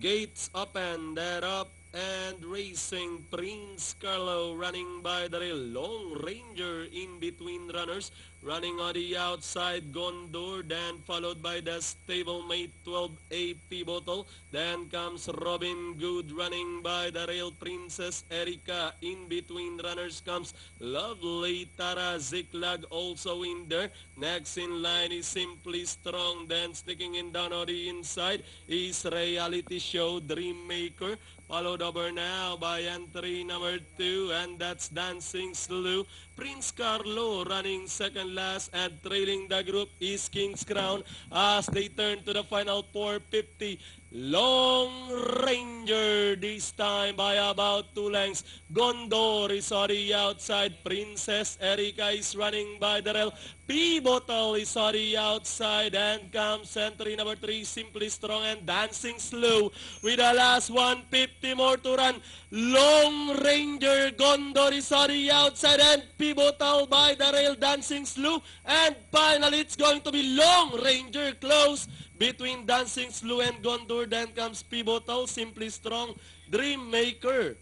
Gates open, that up and racing. Prince Carlo running by the rail. Long Ranger in between runners. Running on the outside, Gondor, then followed by the stablemate 12A Pivotal. Then comes Robin Good running by the rail. Princess Erika in between runners comes Lovely Tara Ziklag also in there. Next in line is Simply Strong. Then sticking in down on the inside is Reality Show Dream Maker. Followed over now by entry number 2, and that's Dancing Slew. Prince Carlo running second last, and trailing the group is King's Crown as they turn to the final 450. Long Ranger this time by about 2 lengths. Gondor is on the outside. Princess Erika is running by the rail. Pivotal is on the outside, and comes entry number 3, Simply Strong and Dancing Slow. With the last 150 more to run, Long Ranger, Gondor is on the outside, and Pivotal by the rail, Dancing Slow. And finally, it's going to be Long Ranger close between Dancing Slow and Gondor. Then comes Pivotal, Simply Strong, Dream Maker.